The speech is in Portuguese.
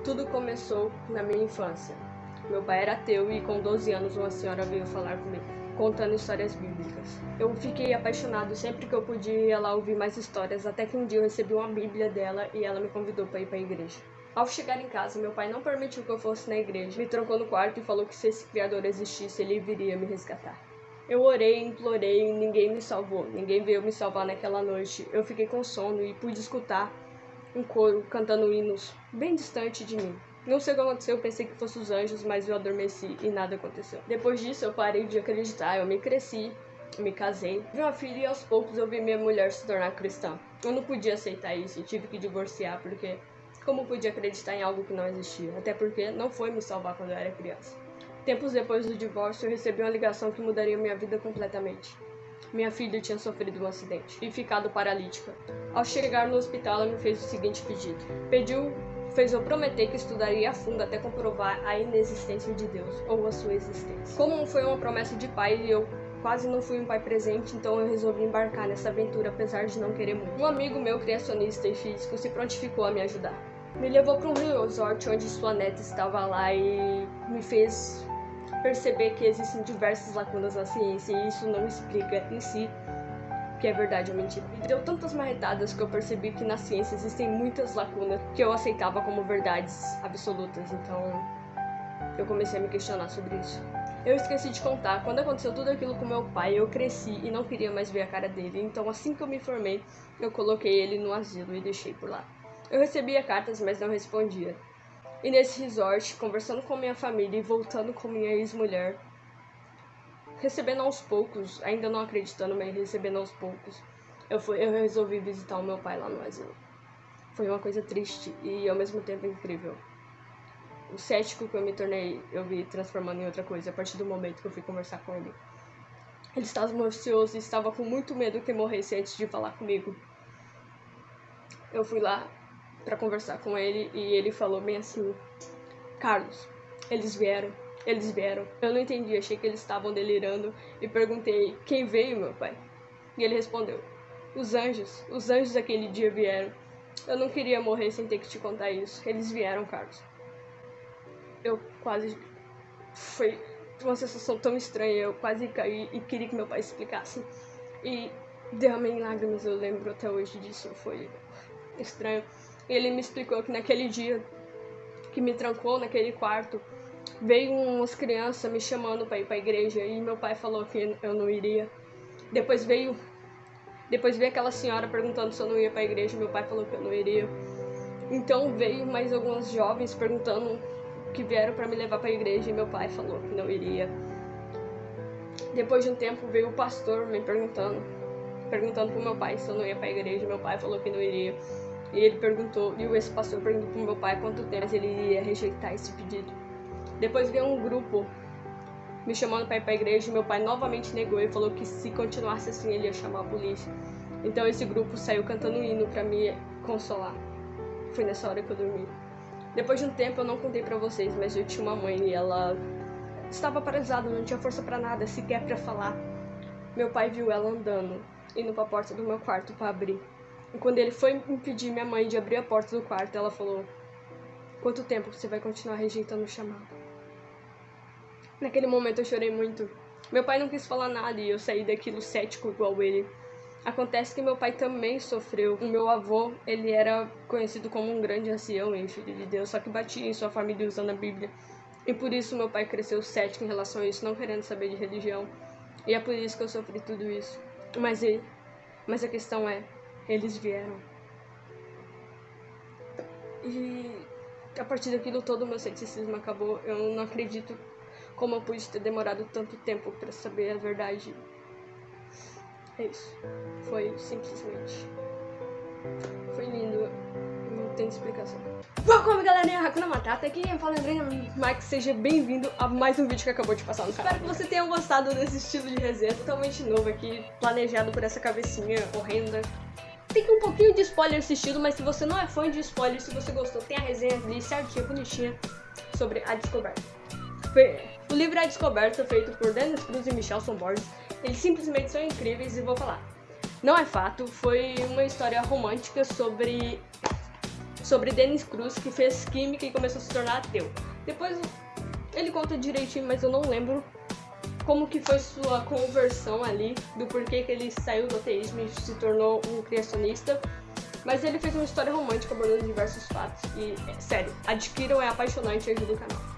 Tudo começou na minha infância. Meu pai era ateu e com 12 anos uma senhora veio falar comigo, contando histórias bíblicas. Eu fiquei apaixonado sempre que eu podia ir lá ouvir mais histórias, até que um dia eu recebi uma bíblia dela e ela me convidou para ir para a igreja. Ao chegar em casa, meu pai não permitiu que eu fosse na igreja, me trancou no quarto e falou que se esse Criador existisse, ele viria me resgatar. Eu orei, implorei e ninguém me salvou, ninguém veio me salvar naquela noite. Eu fiquei com sono e pude escutar um coro cantando hinos bem distante de mim. Não sei o que aconteceu, eu pensei que fossem os anjos, mas eu adormeci e nada aconteceu. Depois disso eu parei de acreditar, eu me cresci, eu me casei, vi uma filha e aos poucos eu vi minha mulher se tornar cristã. Eu não podia aceitar isso e tive que divorciar porque como podia acreditar em algo que não existia? Até porque não foi me salvar quando eu era criança. Tempos depois do divórcio eu recebi uma ligação que mudaria minha vida completamente. Minha filha tinha sofrido um acidente e ficado paralítica. Ao chegar no hospital, ela me fez o seguinte pedido. Fez eu prometer que estudaria a fundo até comprovar a inexistência de Deus, ou a sua existência. Como foi uma promessa de pai, eu quase não fui um pai presente, então eu resolvi embarcar nessa aventura, apesar de não querer muito. Um amigo meu, criacionista e físico, se prontificou a me ajudar. Me levou para um resort onde sua neta estava lá e me fez perceber que existem diversas lacunas na ciência e isso não explica em si que é verdade ou mentira. Me deu tantas marretadas que eu percebi que na ciência existem muitas lacunas que eu aceitava como verdades absolutas, então eu comecei a me questionar sobre isso. Eu esqueci de contar, quando aconteceu tudo aquilo com meu pai, eu cresci e não queria mais ver a cara dele, então assim que eu me formei, eu coloquei ele no asilo e deixei por lá. Eu recebia cartas, mas não respondia. E nesse resort, conversando com minha família e voltando com minha ex-mulher, recebendo aos poucos, ainda não acreditando, mas recebendo aos poucos, eu resolvi visitar o meu pai lá no asilo. Foi uma coisa triste e ao mesmo tempo incrível. O cético que eu me tornei, eu vi transformando em outra coisa a partir do momento que eu fui conversar com ele. Ele estava ansioso e estava com muito medo que morresse antes de falar comigo. Eu fui lá para conversar com ele e ele falou bem assim: Carlos, eles vieram. Eu não entendi, achei que eles estavam delirando e perguntei: quem veio, meu pai? E ele respondeu: os anjos aquele dia vieram. Eu não queria morrer sem ter que te contar isso. Eles vieram, Carlos. Eu quase... Foi uma sensação tão estranha, eu quase caí e queria que meu pai explicasse. E derramei em lágrimas, eu lembro até hoje disso, foi estranho. E ele me explicou que naquele dia que me trancou naquele quarto, veio umas crianças me chamando para ir para a igreja e meu pai falou que eu não iria. Depois veio aquela senhora perguntando se eu não ia para a igreja, meu pai falou que eu não iria. Então veio mais alguns jovens perguntando que vieram para me levar para a igreja e meu pai falou que não iria. Depois de um tempo veio o pastor me perguntando pro meu pai se eu não ia para a igreja, meu pai falou que não iria. E esse pastor perguntou pro meu pai quanto tempo ele iria rejeitar esse pedido. Depois veio um grupo me chamando para ir para a igreja e meu pai novamente negou e falou que se continuasse assim ele ia chamar a polícia. Então esse grupo saiu cantando hino para me consolar. Foi nessa hora que eu dormi. Depois de um tempo, eu não contei para vocês, mas eu tinha uma mãe e ela estava paralisada, não tinha força para nada, sequer para falar. Meu pai viu ela andando, indo para a porta do meu quarto para abrir. E quando ele foi impedir minha mãe de abrir a porta do quarto, ela falou: quanto tempo você vai continuar rejeitando o chamado? Naquele momento eu chorei muito. Meu pai não quis falar nada e eu saí daquilo cético igual ele. Acontece que meu pai também sofreu. O meu avô, ele era conhecido como um grande ancião e filho de Deus, só que batia em sua família usando a Bíblia. E por isso meu pai cresceu cético em relação a isso, não querendo saber de religião. E é por isso que eu sofri tudo isso. Mas a questão é, eles vieram. E a partir daquilo todo o meu ceticismo acabou. Eu não acredito como eu pude ter demorado tanto tempo para saber a verdade. É isso. Foi simplesmente... Foi lindo. Não tem explicação. Welcome, galerinha! Hakuna Matata. Aqui quem fala é André Mike. Seja bem-vindo a mais um vídeo que acabou de passar no canal. Espero que você tenha gostado desse estilo de resenha totalmente novo aqui, planejado por essa cabecinha horrenda. Tem um pouquinho de spoiler assistido, mas se você não é fã de spoiler, se você gostou, tem a resenha ali certinha, bonitinha, sobre A Descoberta. O livro A Descoberta, feito por Dennis Cruz e Michelson Borges, eles simplesmente são incríveis e vou falar. Não é fato, foi uma história romântica sobre sobre Denis Cruz, que fez química e começou a se tornar ateu. Depois ele conta direitinho, mas eu não lembro como que foi sua conversão ali, do porquê que ele saiu do ateísmo e se tornou um criacionista. Mas ele fez uma história romântica abordando diversos fatos e, sério, adquiram, é apaixonante e ajuda o canal.